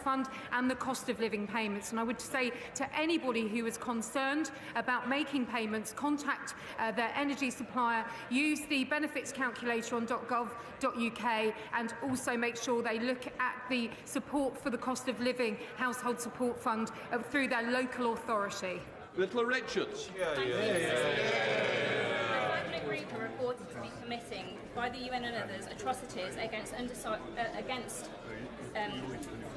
Fund and the cost of living payments. And I would say to anybody who is concerned about making payments, contact their energy supplier, use the benefits calculator on .gov.uk, and also make sure they look at the support for the cost of living household support fund through their local authority. Little Richards. Private group are reported to be committing, by the UN and others, atrocities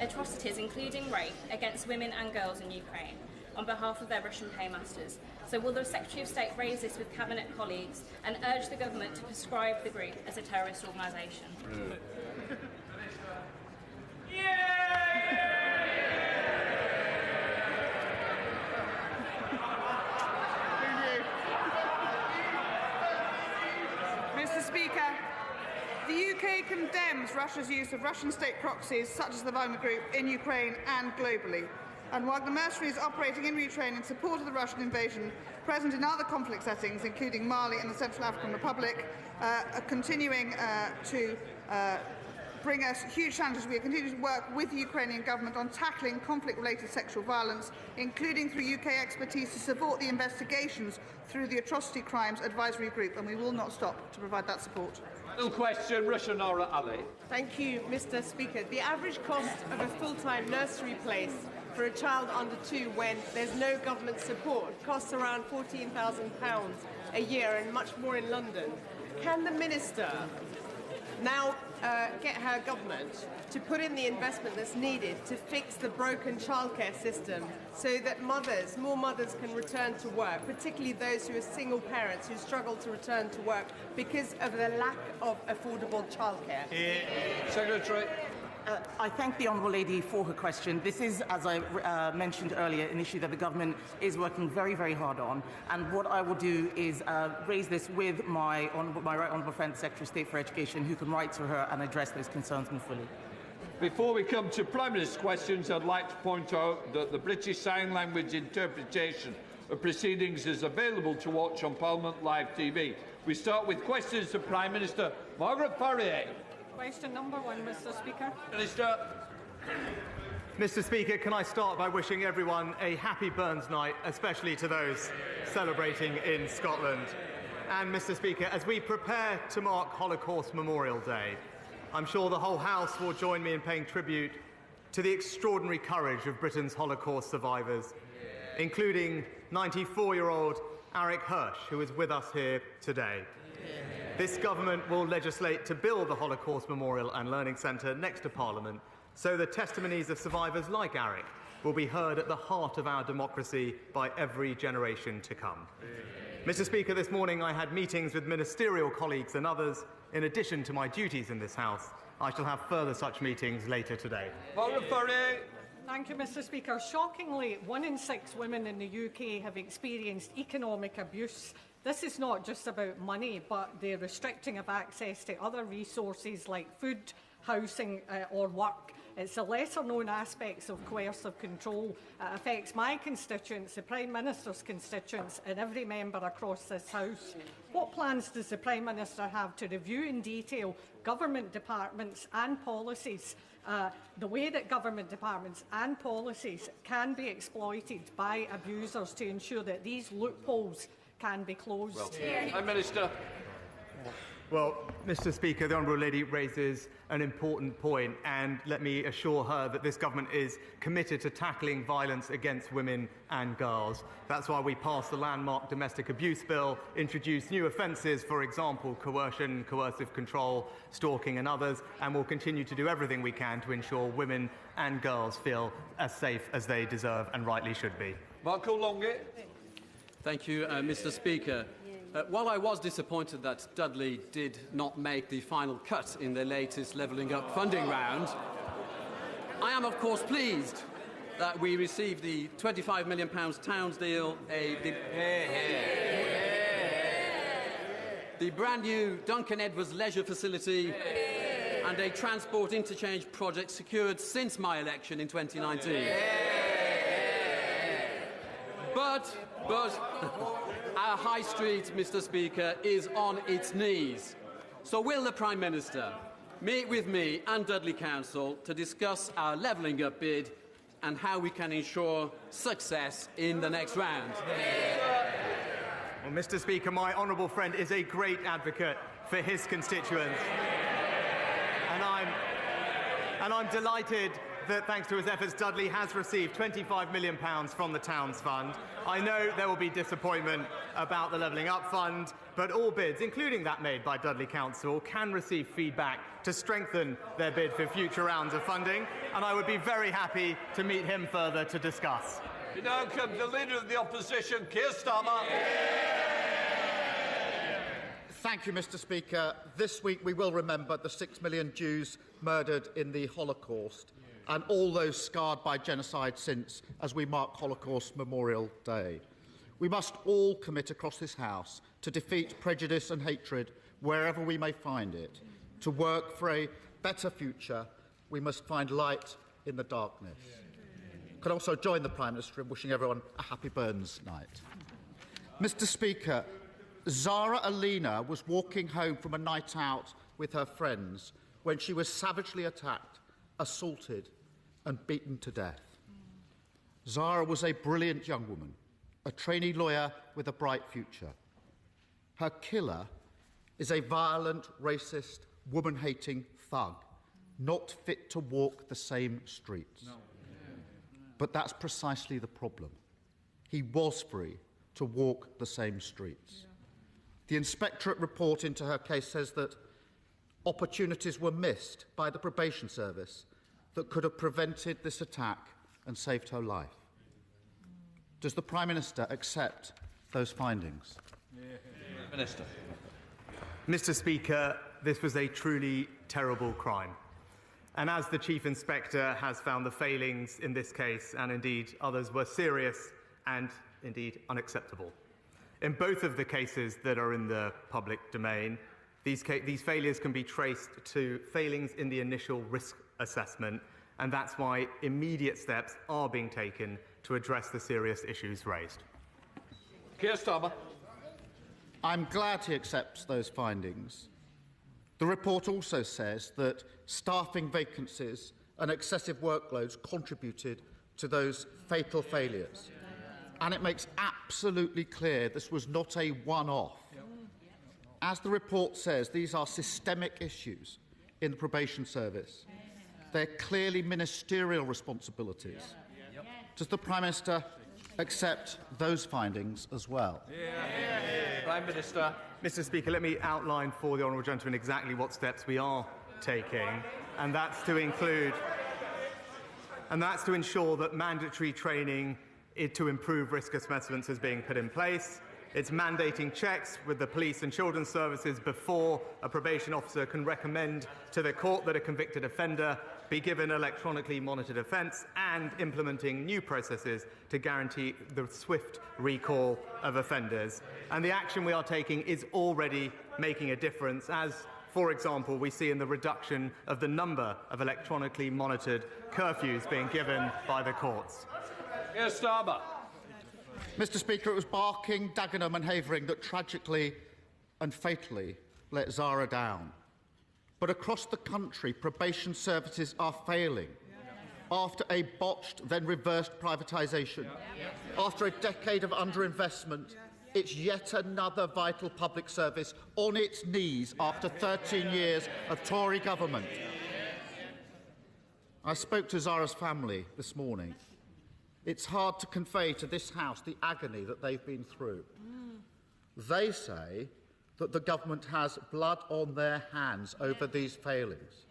atrocities including rape against women and girls in Ukraine on behalf of their Russian paymasters. So will the Secretary of State raise this with Cabinet colleagues and urge the government to prescribe the group as a terrorist organisation? Mr. Speaker, the UK condemns Russia's use of Russian state proxies such as the Wagner Group in Ukraine and globally. And Wagner mercenaries operating in Ukraine in support of the Russian invasion, present in other conflict settings, including Mali and the Central African Republic, are continuing to bring us huge challenges. We are continuing to work with the Ukrainian government on tackling conflict-related sexual violence, including through UK expertise to support the investigations through the Atrocity Crimes Advisory Group, and we will not stop to provide that support. Final question, Russia Nora Ali. Thank you, Mr. Speaker. The average cost of a full-time nursery place for a child under 2 when there's no government support costs around £14,000 a year, and much more in London. Can the Minister now get her government to put in the investment that's needed to fix the broken childcare system so that more mothers can return to work, particularly those who are single parents who struggle to return to work because of the lack of affordable childcare? Secretary. I thank the Honourable Lady for her question. This is, as I mentioned earlier, an issue that the government is working very, very hard on. And what I will do is raise this with my right honourable friend, the Secretary of State for Education, who can write to her and address those concerns more fully. Before we come to Prime Minister's questions, I'd like to point out that the British Sign Language interpretation of proceedings is available to watch on Parliament Live TV. We start with questions to Prime Minister Margaret Farrier. Question number 1, Mr. Speaker. Minister. Mr. Speaker, can I start by wishing everyone a happy Burns Night, especially to those celebrating in Scotland. And, Mr. Speaker, as we prepare to mark Holocaust Memorial Day, I'm sure the whole House will join me in paying tribute to the extraordinary courage of Britain's Holocaust survivors, including 94-year-old Arik Hirsch, who is with us here today. This government will legislate to build the Holocaust Memorial and Learning Centre next to Parliament, so the testimonies of survivors like Arik will be heard at the heart of our democracy by every generation to come. Mr. Speaker, this morning I had meetings with ministerial colleagues and others. In addition to my duties in this House, I shall have further such meetings later today. Thank you, Mr. Speaker. Shockingly, 1 in 6 women in the UK have experienced economic abuse. This is not just about money, but the restricting of access to other resources like food, housing or work. It's the lesser-known aspects of coercive control. It affects my constituents, the Prime Minister's constituents, and every member across this House. What plans does the Prime Minister have to review in detail government departments and policies, the way that government departments and policies can be exploited by abusers to ensure that these loopholes can be closed? Prime Minister. Well, Mr. Speaker, the Honourable Lady raises an important point, and let me assure her that this government is committed to tackling violence against women and girls. That's why we passed the landmark Domestic Abuse Bill, introduced new offences, for example, coercion, coercive control, stalking and others, and will continue to do everything we can to ensure women and girls feel as safe as they deserve and rightly should be. Marco Longi. Thank you, Mr. Speaker. While I was disappointed that Dudley did not make the final cut in the latest Levelling Up funding round, I am, of course, pleased that we received the £25 million Towns deal, the brand new Duncan Edwards leisure facility, and a transport interchange project secured since my election in 2019. But our high street, Mr. Speaker, is on its knees. So will the Prime Minister meet with me and Dudley Council to discuss our levelling up bid and how we can ensure success in the next round. Well, Mr. Speaker, my honourable friend is a great advocate for his constituents. And I'm delighted that, thanks to his efforts, Dudley has received £25 million from the Towns Fund. I know there will be disappointment about the Levelling Up Fund, but all bids, including that made by Dudley Council, can receive feedback to strengthen their bid for future rounds of funding, and I would be very happy to meet him further to discuss. We now come to the Leader of the Opposition, Keir Starmer. Thank you, Mr. Speaker. This week we will remember the 6 million Jews murdered in the Holocaust and all those scarred by genocide since, as we mark Holocaust Memorial Day. We must all commit across this House to defeat prejudice and hatred wherever we may find it. To work for a better future, we must find light in the darkness. I can also join the Prime Minister in wishing everyone a happy Burns night. Mr. Speaker, Zara Alina was walking home from a night out with her friends when she was savagely attacked, assaulted and beaten to death. Zara was a brilliant young woman, a trainee lawyer with a bright future. Her killer is a violent, racist, woman-hating thug, not fit to walk the same streets. No. But that's precisely the problem. He was free to walk the same streets. The Inspectorate report into her case says that opportunities were missed by the probation service that could have prevented this attack and saved her life. Does the Prime Minister accept those findings? Minister. Mr. Speaker, this was a truly terrible crime. And as the Chief Inspector has found, the failings in this case, and indeed others, were serious and indeed unacceptable. In both of the cases that are in the public domain, these failures can be traced to failings in the initial risk assessment, and that's why immediate steps are being taken to address the serious issues raised. Keir Starmer. I'm glad he accepts those findings. The report also says that staffing vacancies and excessive workloads contributed to those fatal failures. And it makes absolutely clear this was not a one-off. As the report says, these are systemic issues in the probation service. They're clearly ministerial responsibilities. Does the Prime Minister accept those findings as well? Prime Minister. Mr. Speaker, let me outline for the honourable gentleman exactly what steps we are taking, and that's to ensure that mandatory training to improve risk assessments is being put in place. It's mandating checks with the police and children's services before a probation officer can recommend to the court that a convicted offender be given electronically monitored offence, and implementing new processes to guarantee the swift recall of offenders. And the action we are taking is already making a difference, as, for example, we see in the reduction of the number of electronically monitored curfews being given by the courts. Yes, Starmer. Mr. Speaker, it was Barking, Dagenham and Havering that tragically and fatally let Zara down. But across the country, probation services are failing. After a botched, then reversed privatisation, after a decade of underinvestment, it's yet another vital public service on its knees after 13 years of Tory government. I spoke to Zara's family this morning. It's hard to convey to this House the agony that they've been through. They say that the government has blood on their hands over these failings.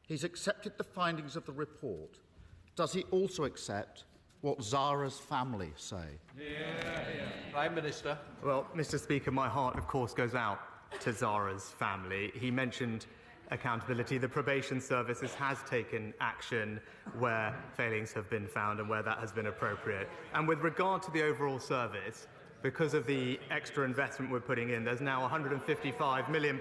He's accepted the findings of the report. Does he also accept what Zara's family say? Prime Minister. Well, Mr. Speaker, my heart, of course, goes out to Zara's family. He mentioned accountability. The probation services has taken action where failings have been found and where that has been appropriate. And with regard to the overall service, because of the extra investment we're putting in, there's now £155 million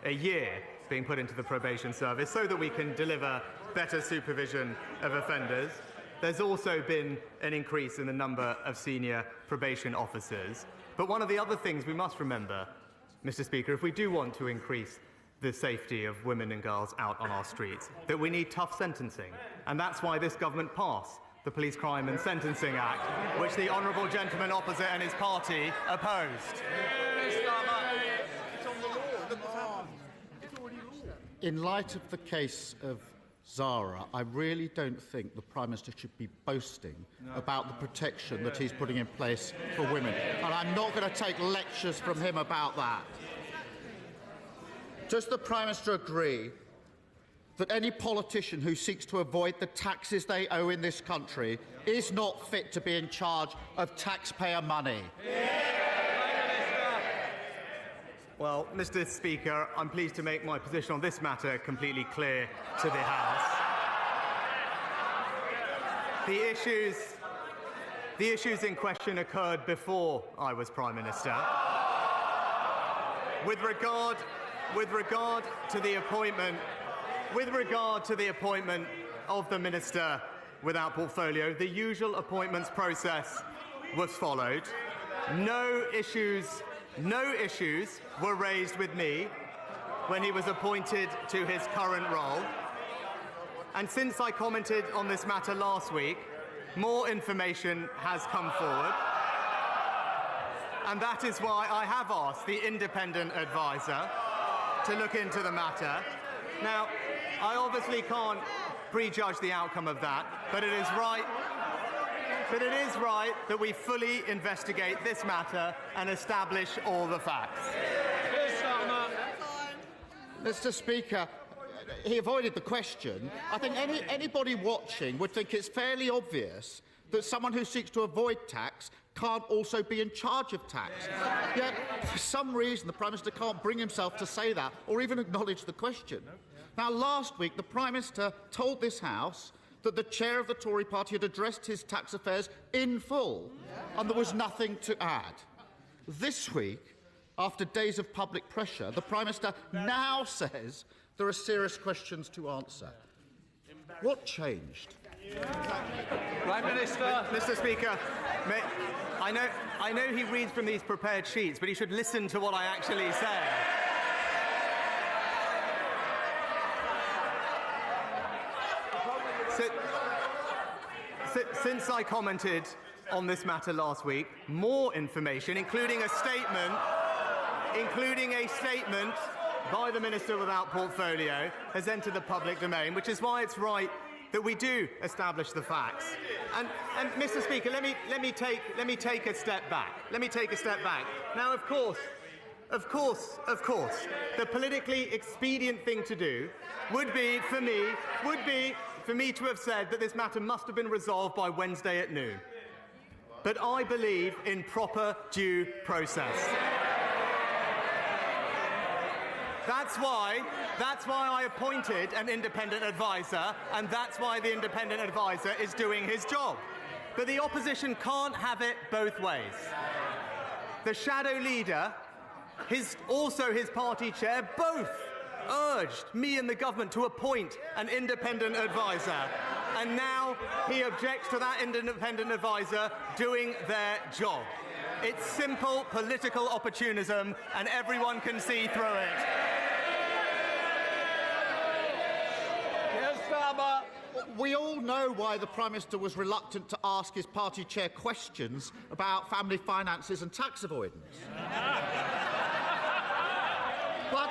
a year being put into the probation service so that we can deliver better supervision of offenders. There's also been an increase in the number of senior probation officers. But one of the other things we must remember, Mr. Speaker, if we do want to increase the safety of women and girls out on our streets, that we need tough sentencing. And that's why this government passed the Police Crime and Sentencing Act, which the honourable gentleman opposite and his party opposed. In light of the case of Zara, I really don't think the Prime Minister should be boasting about the protection that he's putting in place for women. And I'm not going to take lectures from him about that. Does the Prime Minister agree that any politician who seeks to avoid the taxes they owe in this country is not fit to be in charge of taxpayer money? Well, Mr. Speaker, I'm pleased to make my position on this matter completely clear to the House. The issues in question occurred before I was Prime Minister. With regard to the appointment of the Minister without portfolio, the usual appointments process was followed. No issues were raised with me when he was appointed to his current role. And since I commented on this matter last week, more information has come forward. And that is why I have asked the independent adviser to look into the matter. Now, I obviously can't prejudge the outcome of that, but it is right that we fully investigate this matter and establish all the facts. Mr. Speaker, he avoided the question. I think anybody watching would think it's fairly obvious that someone who seeks to avoid tax can't also be in charge of tax. Yet, for some reason, the Prime Minister can't bring himself to say that or even acknowledge the question. Now, last week, the Prime Minister told this House that the chair of the Tory party had addressed his tax affairs in full and there was nothing to add. This week, after days of public pressure, the Prime Minister now says there are serious questions to answer. What changed? Prime Minister. Mr. Speaker, I know he reads from these prepared sheets, but he should listen to what I actually say. Since I commented on this matter last week, more information, including a statement by the Minister without portfolio, has entered the public domain, which is why it's right that we do establish the facts. And Mr. Speaker, let me take a step back. Now, of course, the politically expedient thing to do would be for me to have said that this matter must have been resolved by Wednesday at noon. But I believe in proper due process. That's why I appointed an independent adviser, and that's why the independent adviser is doing his job. But the opposition can't have it both ways. The shadow leader, also his party chair, both urged me and the government to appoint an independent adviser. And now he objects to that independent adviser doing their job. It's simple political opportunism, and everyone can see through it. Yes, Starmer. We all know why the Prime Minister was reluctant to ask his party chair questions about family finances and tax avoidance. But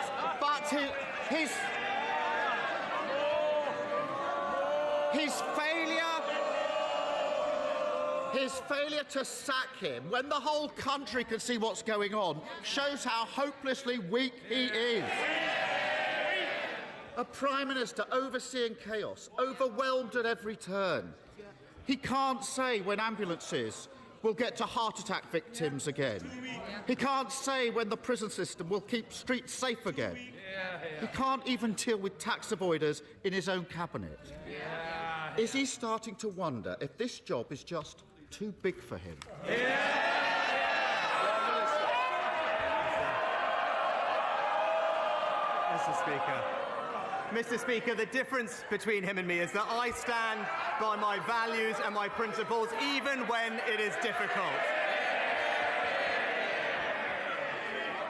his failure to sack him when the whole country can see what's going on shows how hopelessly weak he is. A Prime Minister overseeing chaos, overwhelmed at every turn. He can't say when ambulances will get to heart attack victims again. He can't say when the prison system will keep streets safe again. He can't even deal with tax avoiders in his own cabinet. Is he starting to wonder if this job is just too big for him? Mr. Speaker, the difference between him and me is that I stand by my values and my principles even when it is difficult.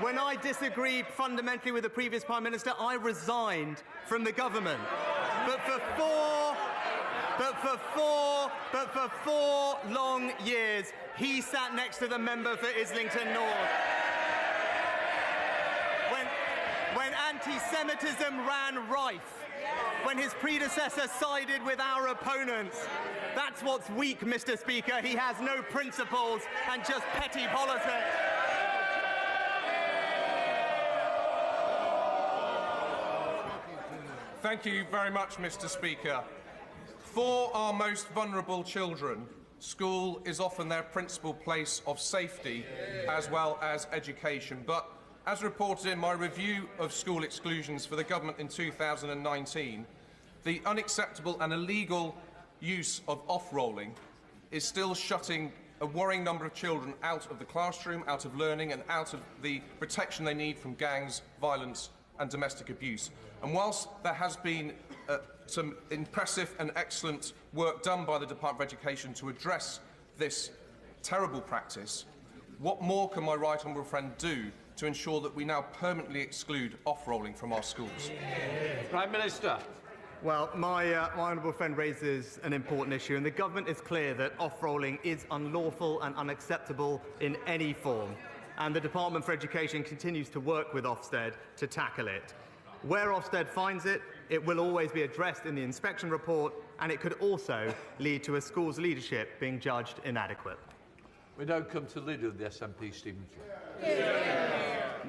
when I disagreed fundamentally with the previous Prime Minister, I resigned from the government. But for four long years, he sat next to the member for Islington North. When anti-Semitism ran rife, when his predecessor sided with our opponents. That's what's weak, Mr. Speaker. He has no principles and just petty politics. Thank you very much, Mr. Speaker. For our most vulnerable children, school is often their principal place of safety as well as education. But as reported in my review of school exclusions for the government in 2019, the unacceptable and illegal use of off-rolling is still shutting a worrying number of children out of the classroom, out of learning and out of the protection they need from gangs, violence and domestic abuse. And whilst there has been some impressive and excellent work done by the Department of Education to address this terrible practice, what more can my right honourable friend do to ensure that we now permanently exclude off-rolling from our schools? Prime Minister. Well, my honourable friend raises an important issue, and the government is clear that off-rolling is unlawful and unacceptable in any form, and the Department for Education continues to work with Ofsted to tackle it. Where Ofsted finds it, it will always be addressed in the inspection report, and it could also lead to a school's leadership being judged inadequate. We now come to the Leader of the SNP, Stephen Flew.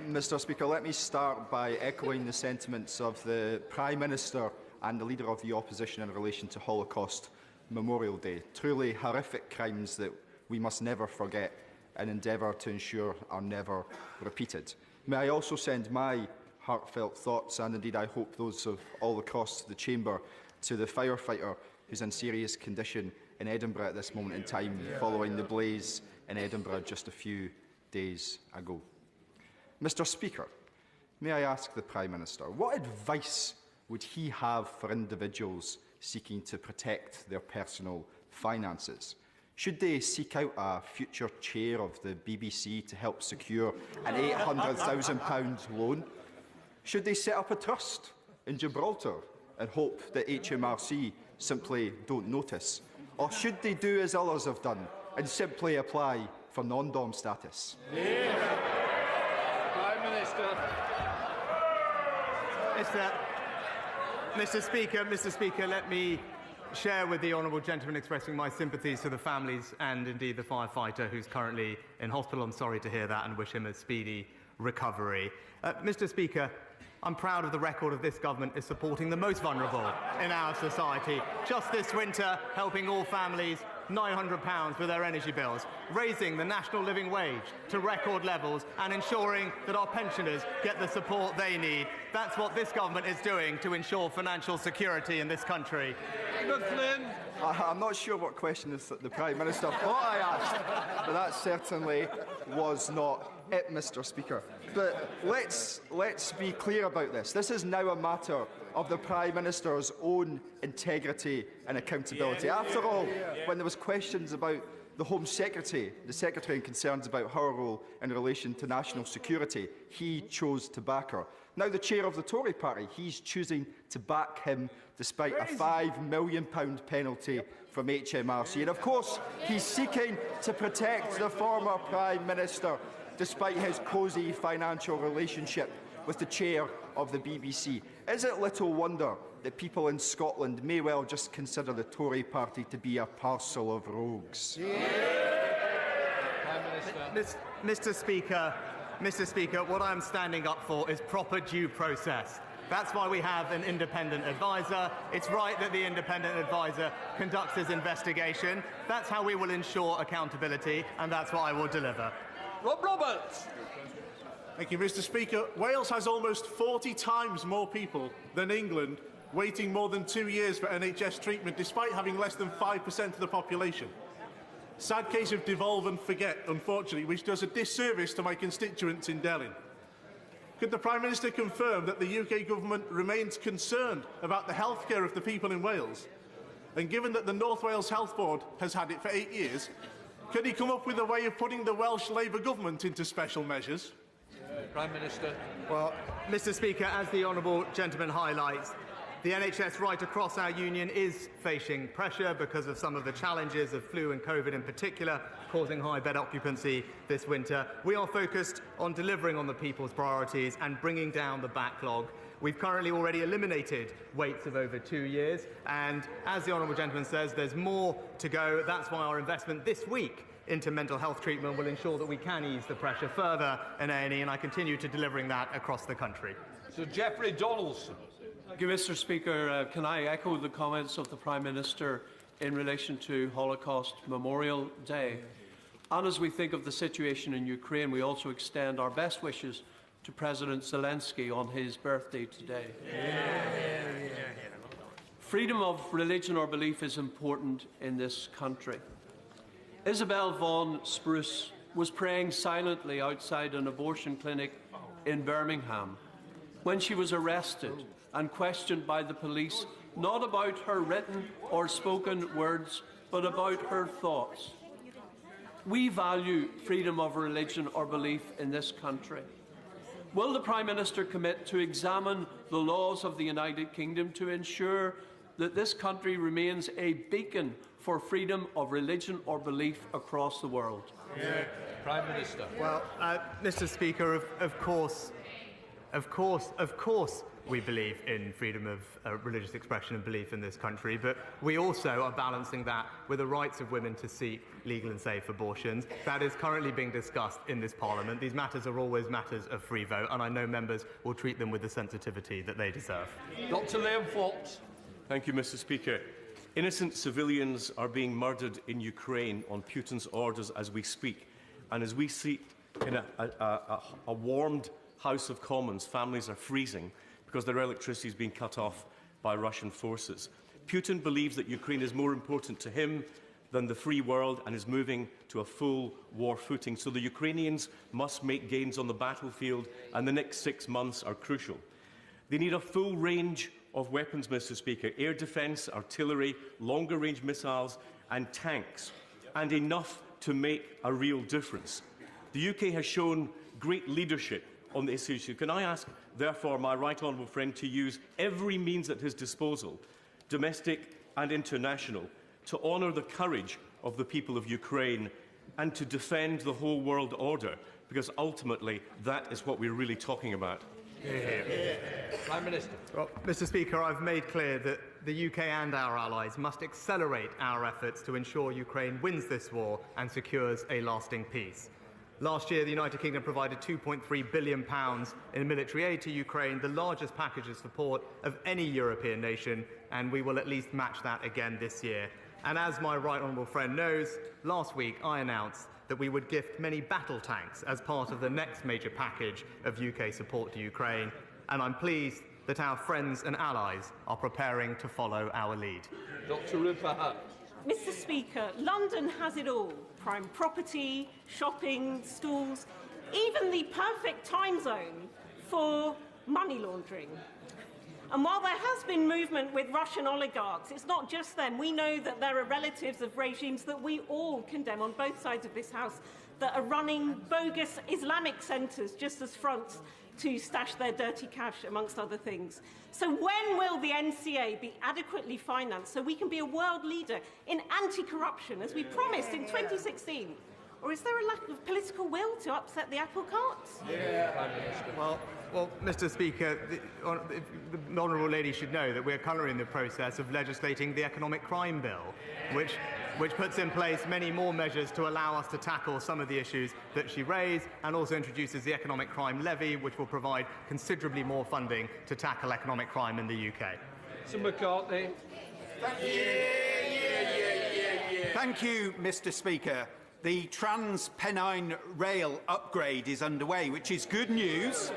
Mr. Speaker, let me start by echoing the sentiments of the Prime Minister and the Leader of the Opposition in relation to Holocaust Memorial Day. Truly horrific crimes that we must never forget and endeavour to ensure are never repeated. May I also send my heartfelt thoughts, and indeed I hope those of all across the Chamber, to the firefighter who's in serious condition in Edinburgh at this moment in time following the blaze in Edinburgh just a few days ago. Mr. Speaker, may I ask the Prime Minister, what advice would he have for individuals seeking to protect their personal finances? Should they seek out a future chair of the BBC to help secure an £800,000 loan? Should they set up a trust in Gibraltar and hope that HMRC simply don't notice? Or should they do as others have done and simply apply for non-dom status? Prime Minister. Mr. Speaker, let me share with the honourable gentleman expressing my sympathies to the families and indeed the firefighter who's currently in hospital. I'm sorry to hear that and wish him a speedy recovery. Mr. Speaker, I'm proud of the record of this government is supporting the most vulnerable in our society. Just this winter, helping all families £900 with their energy bills, raising the national living wage to record levels and ensuring that our pensioners get the support they need. That's what this government is doing to ensure financial security in this country. I'm not sure what question the Prime Minister thought I asked, but that certainly was not it, Mr. Speaker. But let's be clear about this. This is now a matter of the Prime Minister's own integrity and accountability. After all, when there was questions about the Home Secretary, the Secretary, and concerns about her role in relation to national security, he chose to back her. Now the chair of the Tory party, he's choosing to back him despite a £5 million penalty from HMRC. And of course, he's seeking to protect the former Prime Minister despite his cosy financial relationship with the chair of the BBC. Is it little wonder that people in Scotland may well just consider the Tory party to be a parcel of rogues? Mr. Speaker, what I'm standing up for is proper due process. That's why we have an independent advisor. It's right that the independent advisor conducts his investigation. That's how we will ensure accountability, and that's what I will deliver. Rob Roberts. Thank you, Mr. Speaker. Wales has almost 40 times more people than England waiting more than 2 years for NHS treatment, despite having less than 5% of the population. Sad case of devolve and forget, unfortunately, which does a disservice to my constituents in Delyn. Could the Prime Minister confirm that the UK Government remains concerned about the healthcare of the people in Wales? And given that the North Wales Health Board has had it for 8 years, could he come up with a way of putting the Welsh Labour Government into special measures? Prime Minister. Well, Mr. Speaker, as the honourable gentleman highlights, the NHS right across our union is facing pressure because of some of the challenges of flu and COVID in particular, causing high bed occupancy this winter. We are focused on delivering on the people's priorities and bringing down the backlog. We've currently already eliminated waits of over 2 years, and as the honourable gentleman says, there's more to go. That's why our investment this week into mental health treatment will ensure that we can ease the pressure further in A&E, and I continue to delivering that across the country. Sir Geoffrey Donaldson. Thank you, Mr. Speaker. Can I echo the comments of the Prime Minister in relation to Holocaust Memorial Day? And as we think of the situation in Ukraine, we also extend our best wishes to President Zelensky on his birthday today. Freedom of religion or belief is important in this country. Isabel von Spruce was praying silently outside an abortion clinic in Birmingham when she was arrested and questioned by the police, not about her written or spoken words, but about her thoughts. We value freedom of religion or belief in this country. Will the Prime Minister commit to examine the laws of the United Kingdom to ensure that this country remains a beacon for freedom of religion or belief across the world? Prime Minister. Well, Mr. Speaker, of course, we believe in freedom of religious expression and belief in this country, but we also are balancing that with the rights of women to seek legal and safe abortions. That is currently being discussed in this Parliament. These matters are always matters of free vote, and I know members will treat them with the sensitivity that they deserve. Dr. Liam Fox. Thank you, Mr. Speaker. Innocent civilians are being murdered in Ukraine on Putin's orders as we speak. And as we see in a warmed House of Commons, families are freezing because their electricity is being cut off by Russian forces. Putin believes that Ukraine is more important to him than the free world and is moving to a full war footing. So the Ukrainians must make gains on the battlefield, and the next 6 months are crucial. They need a full range of weapons, Mr. Speaker, air defence, artillery, longer-range missiles and tanks, and enough to make a real difference. The UK has shown great leadership on this issue. Can I ask, therefore, my right honourable friend to use every means at his disposal, domestic and international, to honour the courage of the people of Ukraine and to defend the whole world order, because ultimately that is what we're really talking about. Prime Minister. Well, Mr. Speaker, I've made clear that the UK and our allies must accelerate our efforts to ensure Ukraine wins this war and secures a lasting peace. Last year, the United Kingdom provided £2.3 billion in military aid to Ukraine, the largest package of support of any European nation, and we will at least match that again this year. And as my right honourable friend knows, last week I announced that we would gift many battle tanks as part of the next major package of UK support to Ukraine, and I'm pleased that our friends and allies are preparing to follow our lead. Dr. Rupa. Mr. Speaker, London has it all: prime property, shopping, schools, even the perfect time zone for money laundering. And while there has been movement with Russian oligarchs, it's not just them. We know that there are relatives of regimes that we all condemn on both sides of this House that are running bogus Islamic centres just as fronts to stash their dirty cash, amongst other things. So when will the NCA be adequately financed so we can be a world leader in anti-corruption, as we promised in 2016? Or is there a lack of political will to upset the apple cart? Well, Mr. Speaker, the honourable lady should know that we're currently in the process of legislating the Economic Crime Bill, which puts in place many more measures to allow us to tackle some of the issues that she raised, and also introduces the Economic Crime Levy, which will provide considerably more funding to tackle economic crime in the UK. Sir McCartney. Thank you, Mr. Speaker. The Trans-Pennine Rail upgrade is underway, which is good news,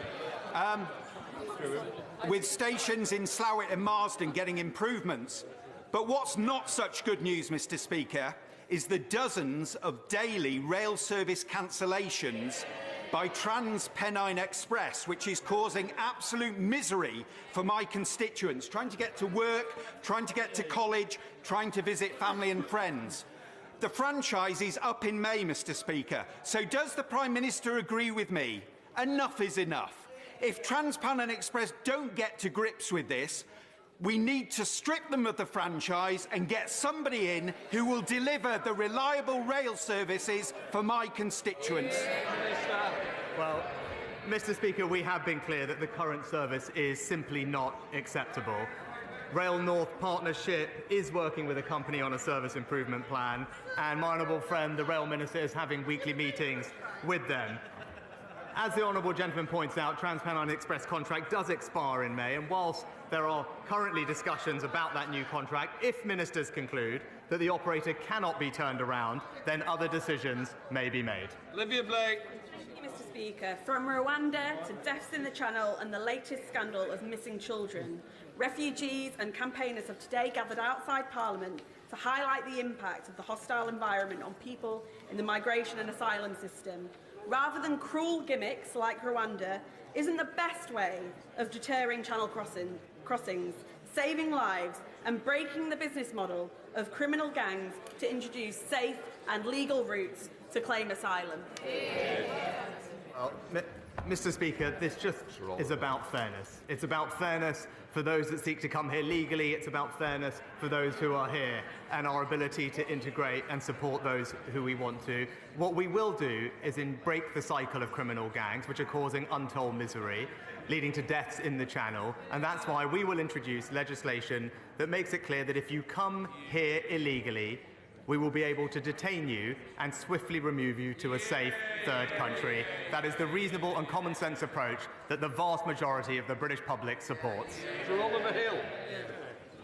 with stations in Slough and Marsden getting improvements. But what's not such good news, Mr. Speaker, is the dozens of daily rail service cancellations by Trans-Pennine Express, which is causing absolute misery for my constituents, trying to get to work, trying to get to college, trying to visit family and friends. The franchise is up in May, Mr. Speaker. So does the Prime Minister agree with me? enough is enough. If TransPennine Express don't get to grips with this, we need to strip them of the franchise and get somebody in who will deliver the reliable rail services for my constituents. Well, Mr. Speaker, we have been clear that the current service is simply not acceptable. Rail North Partnership is working with a company on a service improvement plan, and my honourable friend, the Rail Minister, is having weekly meetings with them. As the honourable gentleman points out, TransPennine Express contract does expire in May, and whilst there are currently discussions about that new contract, if ministers conclude that the operator cannot be turned around, then other decisions may be made. Olivia Blake. Mr. Speaker, from Rwanda to deaths in the Channel and the latest scandal of missing children, refugees and campaigners have today gathered outside Parliament to highlight the impact of the hostile environment on people in the migration and asylum system. Rather than cruel gimmicks like Rwanda, isn't the best way of deterring Channel crossings, saving lives and breaking the business model of criminal gangs to introduce safe and legal routes to claim asylum? Well, Mr. Speaker, this just is about fairness. It's about fairness for those that seek to come here legally. It's about fairness for those who are here and our ability to integrate and support those who we want to. What we will do is break the cycle of criminal gangs, which are causing untold misery, leading to deaths in the Channel. And that's why we will introduce legislation that makes it clear that if you come here illegally, we will be able to detain you and swiftly remove you to a safe third country. That is the reasonable and common sense approach that the vast majority of the British public supports. Sir Oliver Hill.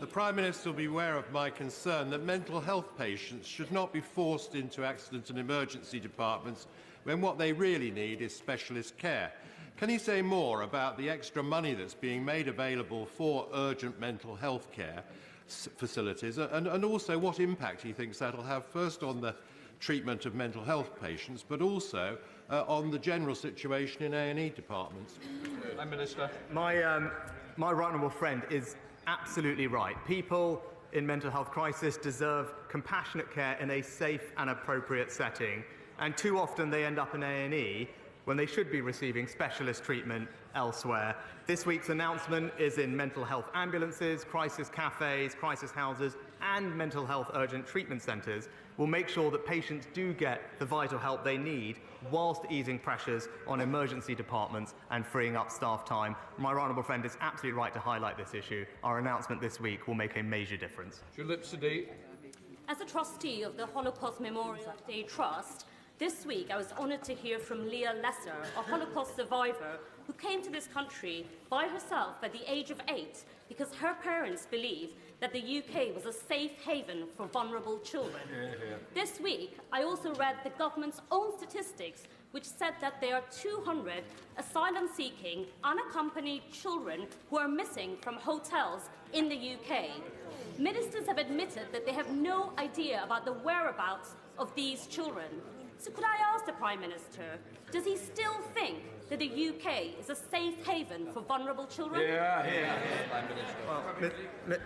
The Prime Minister will be aware of my concern that mental health patients should not be forced into accident and emergency departments when what they really need is specialist care. Can he say more about the extra money that's being made available for urgent mental health care facilities, and also what impact he thinks that will have, first on the treatment of mental health patients, but also on the general situation in A&E departments? Prime Minister. My right honourable friend is absolutely right. People in mental health crisis deserve compassionate care in a safe and appropriate setting, and too often they end up in A&E when they should be receiving specialist treatment elsewhere. This week's announcement is in mental health ambulances, crisis cafes, crisis houses, and mental health urgent treatment centres. Will make sure that patients do get the vital help they need whilst easing pressures on emergency departments and freeing up staff time. My right honourable friend is absolutely right to highlight this issue. Our announcement this week will make a major difference. Julip Siddiq. As a trustee of the Holocaust Memorial Day Trust, this week I was honoured to hear from Leah Lesser, a Holocaust survivor who came to this country by herself at the age of 8 because her parents believed that the UK was a safe haven for vulnerable children. This week, I also read the government's own statistics, which said that there are 200 asylum-seeking, unaccompanied children who are missing from hotels in the UK. Ministers have admitted that they have no idea about the whereabouts of these children. So could I ask the Prime Minister, does he still think that the UK is a safe haven for vulnerable children? Well,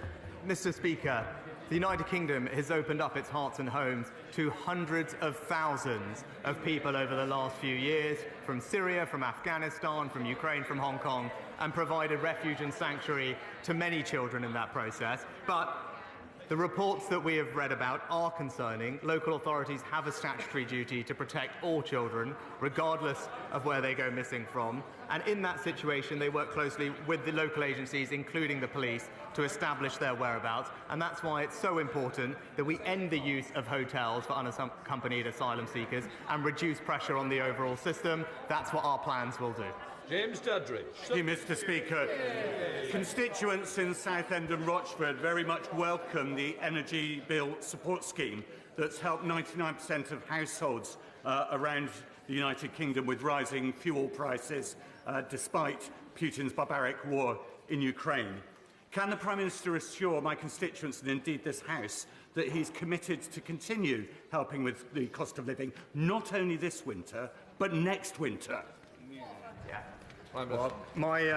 Mr. Speaker, the United Kingdom has opened up its hearts and homes to hundreds of thousands of people over the last few years, from Syria, from Afghanistan, from Ukraine, from Hong Kong, and provided refuge and sanctuary to many children in that process. But the reports that we have read about are concerning. Local authorities have a statutory duty to protect all children, regardless of where they go missing from. And in that situation, they work closely with the local agencies, including the police, to establish their whereabouts. And that's why it's so important that we end the use of hotels for unaccompanied asylum seekers and reduce pressure on the overall system. That's what our plans will do. James Duddridge. Thank you, Mr. Speaker. Constituents in Southend and Rochford very much welcome the energy bill support scheme that's helped 99% of households around the United Kingdom with rising fuel prices despite Putin's barbaric war in Ukraine. Can the Prime Minister assure my constituents and indeed this House that he's committed to continue helping with the cost of living, not only this winter, but next winter? Well, my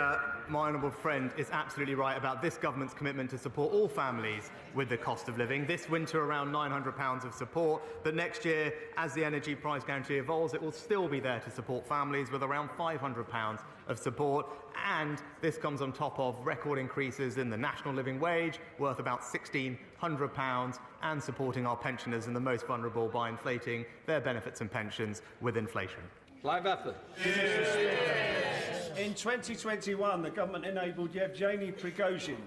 honourable friend is absolutely right about this government's commitment to support all families with the cost of living. This winter, around £900 of support, but next year, as the energy price guarantee evolves, it will still be there to support families with around £500 of support. And this comes on top of record increases in the national living wage, worth about £1,600, and supporting our pensioners and the most vulnerable by inflating their benefits and pensions with inflation. Clive Efford. In 2021, the government enabled Yevgeny Prigozhin,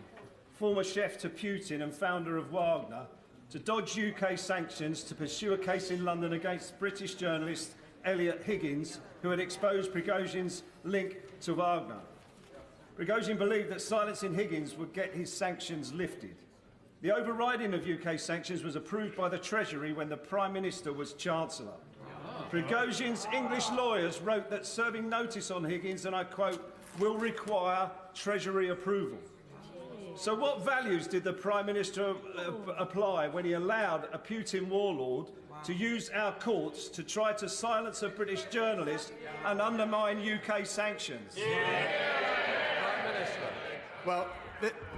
former chef to Putin and founder of Wagner, to dodge UK sanctions to pursue a case in London against British journalist Elliot Higgins, who had exposed Prigozhin's link to Wagner. Prigozhin believed that silencing Higgins would get his sanctions lifted. The overriding of UK sanctions was approved by the Treasury when the Prime Minister was Chancellor. Prigozhin's English lawyers wrote that serving notice on Higgins, and I quote, will require Treasury approval. So what values did the Prime Minister apply when he allowed a Putin warlord to use our courts to try to silence a British journalist and undermine UK sanctions? Well,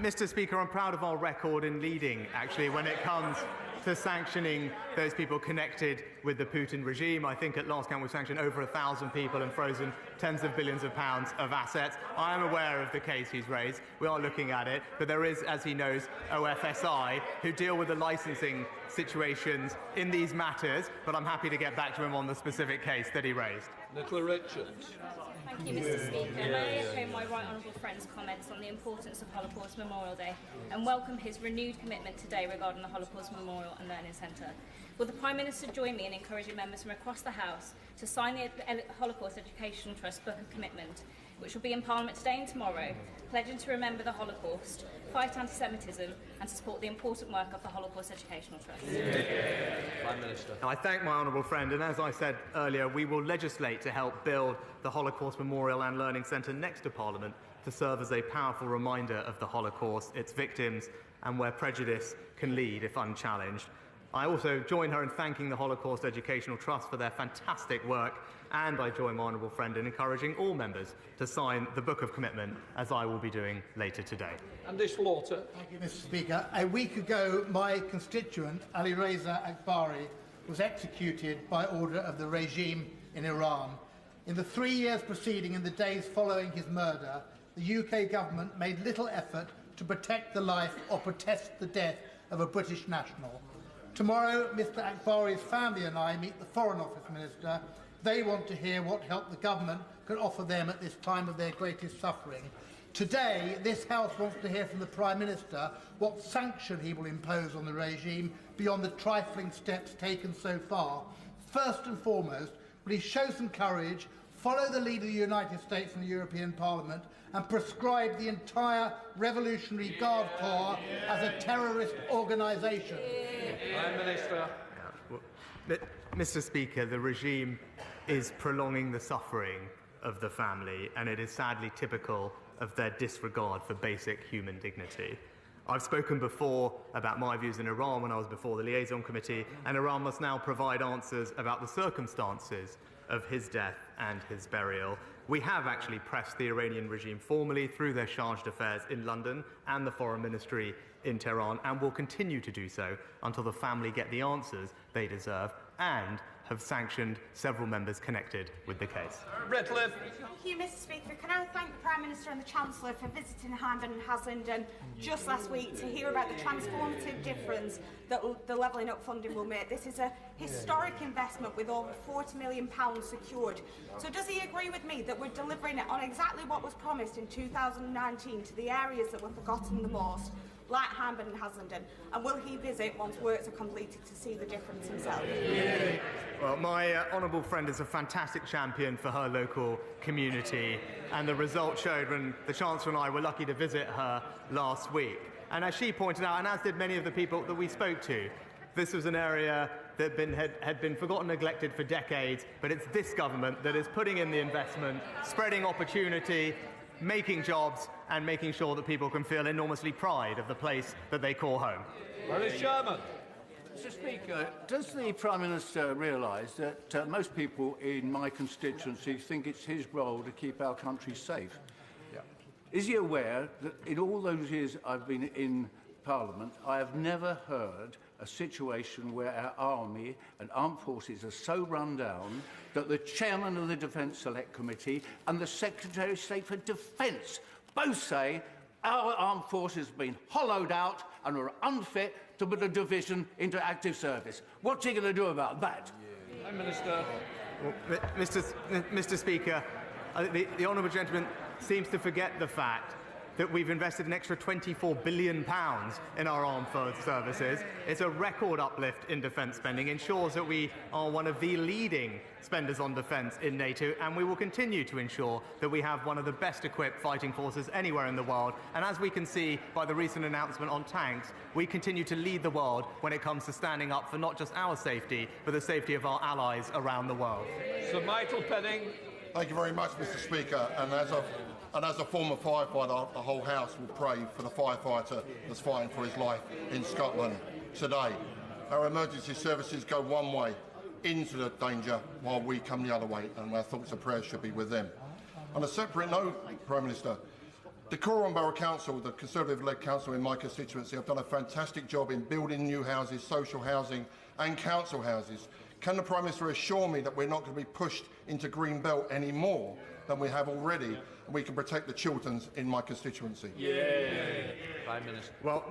Mr. Speaker, I'm proud of our record in leading, actually, when it comes to sanctioning those people connected with the Putin regime. I think at last count we've sanctioned over 1,000 people and frozen tens of billions of pounds of assets. I am aware of the case he's raised. We are looking at it. But there is, as he knows, OFSI, who deal with the licensing situations in these matters. But I'm happy to get back to him on the specific case that he raised. Nicola Richards. Thank you, Mr. Speaker. May I echo my right honourable friend's comments on the importance of Holocaust Memorial Day and welcome his renewed commitment today regarding the Holocaust Memorial and Learning Centre. Will the Prime Minister join me in encouraging members from across the House to sign the Holocaust Educational Trust Book of Commitment, which will be in Parliament today and tomorrow, pledging to remember the Holocaust, fight anti-Semitism and to support the important work of the Holocaust Educational Trust? Prime Minister. I thank my honourable friend, and as I said earlier, we will legislate to help build the Holocaust Memorial and Learning Centre next to Parliament to serve as a powerful reminder of the Holocaust, its victims, and where prejudice can lead if unchallenged. I also join her in thanking the Holocaust Educational Trust for their fantastic work, and I join my honourable friend in encouraging all members to sign the Book of Commitment, as I will be doing later today. Andy Slaughter. Thank you, Mr. Speaker. A week ago, my constituent, Ali Reza Akbari, was executed by order of the regime in Iran. In the 3 years preceding and the days following his murder, the UK government made little effort to protect the life or protest the death of a British national. Tomorrow, Mr. Akbari's family and I meet the Foreign Office Minister. They want to hear what help the government can offer them at this time of their greatest suffering. Today, this House wants to hear from the Prime Minister what sanction he will impose on the regime beyond the trifling steps taken so far. First and foremost, will he show some courage, follow the lead of the United States and the European Parliament, and prescribe the entire Revolutionary Guard Corps as a terrorist organisation? Prime Minister. Mr. Speaker, the regime is prolonging the suffering of the family, and it is sadly typical of their disregard for basic human dignity. I've spoken before about my views in Iran when I was before the Liaison Committee, and Iran must now provide answers about the circumstances of his death and his burial. We have actually pressed the Iranian regime formally through their charge d'affaires in London and the Foreign Ministry in Tehran, and will continue to do so until the family get the answers they deserve and have sanctioned several members connected with the case. Redcliffe. Thank you, Mr. Speaker. Can I thank the Prime Minister and the Chancellor for visiting Hyndburn and Haslingden just last week to hear about the transformative difference that the Levelling Up funding will make. This is a historic investment with over £40 million secured. So does he agree with me that we're delivering on exactly what was promised in 2019 to the areas that were forgotten the most, like Hyndburn and Haslingden, and will he visit once works are completed to see the difference himself? Well, my honourable friend is a fantastic champion for her local community, and the result showed when the Chancellor and I were lucky to visit her last week. And as she pointed out, and as did many of the people that we spoke to, this was an area that had been forgotten, neglected for decades, but it's this government that is putting in the investment, spreading opportunity, making jobs, and making sure that people can feel enormously pride of the place that they call home. Where is Sherman? Mr. Speaker, does the Prime Minister realise that most people in my constituency think it's his role to keep our country safe? Yeah. Is he aware that in all those years I've been in Parliament, I have never heard a situation where our army and armed forces are so run down that the chairman of the Defence Select Committee and the Secretary of State for Defence both say our armed forces have been hollowed out and are unfit to put a division into active service? What's he going to do about that? Prime Minister. Well, Mr. Speaker, the honourable gentleman seems to forget the fact that we've invested an extra £24 billion in our armed services. It's a record uplift in defence spending, ensures that we are one of the leading spenders on defence in NATO, and we will continue to ensure that we have one of the best equipped fighting forces anywhere in the world. And as we can see by the recent announcement on tanks, we continue to lead the world when it comes to standing up for not just our safety, but the safety of our allies around the world. Sir Michael Penning. Thank you very much, Mr. Speaker. And as a former firefighter, the whole House will pray for the firefighter that's fighting for his life in Scotland today. Our emergency services go one way into the danger while we come the other way, and our thoughts and prayers should be with them. On a separate note, Prime Minister, the Cornwall Borough Council, the Conservative-led council in my constituency, have done a fantastic job in building new houses, social housing and council houses. Can the Prime Minister assure me that we're not going to be pushed into Green Belt any more than we have already, and we can protect the children in my constituency? Prime Minister. Well,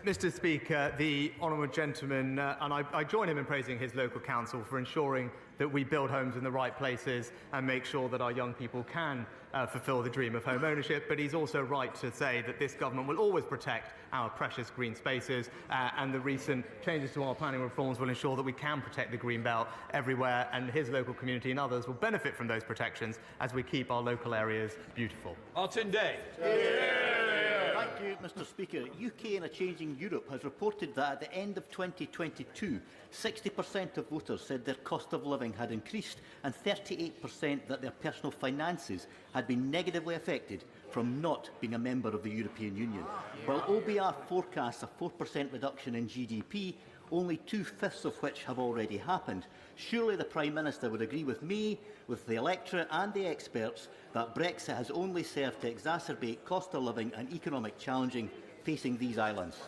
Mr. Speaker, the honourable gentleman, and I join him in praising his local council for ensuring that we build homes in the right places and make sure that our young people can fulfil the dream of home ownership. But he's also right to say that this government will always protect our precious green spaces, and the recent changes to our planning reforms will ensure that we can protect the green belt everywhere, and his local community and others will benefit from those protections as we keep our local areas beautiful. Martin Day. Thank you, Mr. Speaker. UK in a Changing Europe has reported that at the end of 2022, 60% of voters said their cost of living had increased and 38% that their personal finances had been negatively affected from not being a member of the European Union. While OBR forecasts a 4% reduction in GDP, only 2/5 of which have already happened. Surely the Prime Minister would agree with me, with the electorate and the experts, that Brexit has only served to exacerbate cost of living and economic challenging facing these islands.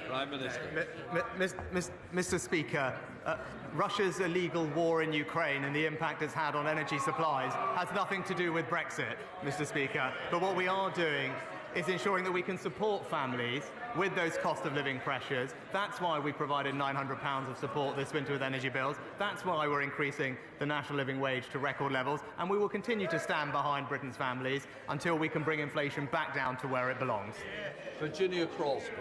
Prime Minister. Mr. Speaker, Russia's illegal war in Ukraine and the impact it's had on energy supplies has nothing to do with Brexit, Mr. Speaker. But what we are doing is ensuring that we can support families with those cost of living pressures. That's why we provided £900 of support this winter with energy bills. That's why we're increasing the national living wage to record levels. And we will continue to stand behind Britain's families until we can bring inflation back down to where it belongs. Virginia Crawlston.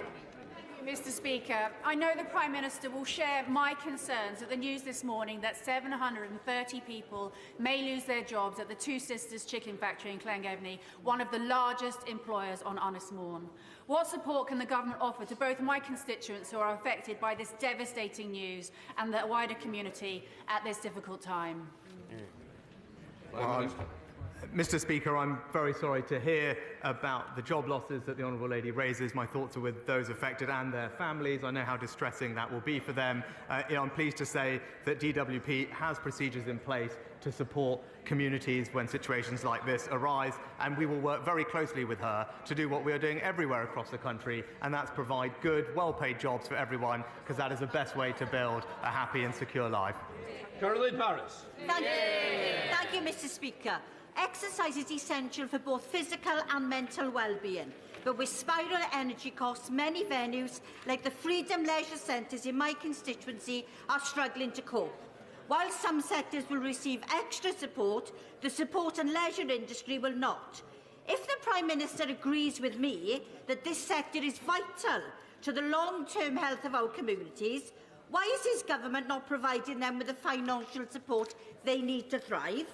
Mr. Speaker, I know the Prime Minister will share my concerns at the news this morning that 730 people may lose their jobs at the Two Sisters Chicken Factory in Llangefni, one of the largest employers on Ynys Môn. What support can the government offer to both my constituents who are affected by this devastating news and the wider community at this difficult time? Mr. Speaker, I'm very sorry to hear about the job losses that the Honourable Lady raises. My thoughts are with those affected and their families. I know how distressing that will be for them. I'm pleased to say that DWP has procedures in place to support communities when situations like this arise, and we will work very closely with her to do what we are doing everywhere across the country, and that's provide good, well-paid jobs for everyone, because that is the best way to build a happy and secure life. Caroline Paris. Thank you, Mr. Speaker. Exercise is essential for both physical and mental well-being, but with spiral energy costs, many venues, like the Freedom Leisure Centres in my constituency, are struggling to cope. While some sectors will receive extra support, the sport and leisure industry will not. If the Prime Minister agrees with me that this sector is vital to the long-term health of our communities, why is his government not providing them with the financial support they need to thrive?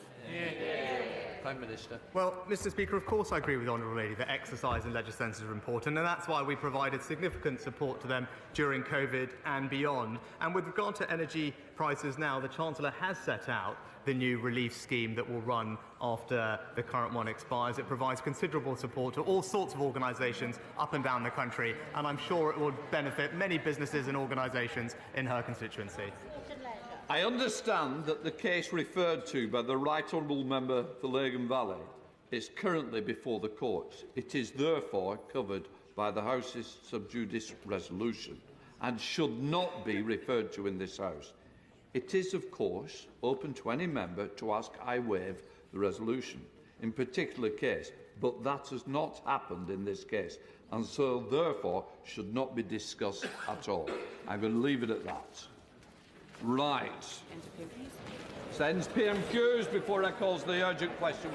Prime Minister. Well, Mr. Speaker, of course I agree with the Honourable Lady that exercise and leisure centres are important, and that's why we provided significant support to them during COVID and beyond. And with regard to energy prices now, the Chancellor has set out the new relief scheme that will run after the current one expires. It provides considerable support to all sorts of organisations up and down the country, and I'm sure it will benefit many businesses and organisations in her constituency. I understand that the case referred to by the Right Honourable Member for Lagan Valley is currently before the courts. It is therefore covered by the House's sub judice resolution and should not be referred to in this House. It is, of course, open to any member to ask I waive the resolution in particular case, but that has not happened in this case, and so therefore should not be discussed at all. I'm going to leave it at that. Right. Sends PMQs before I call the urgent question.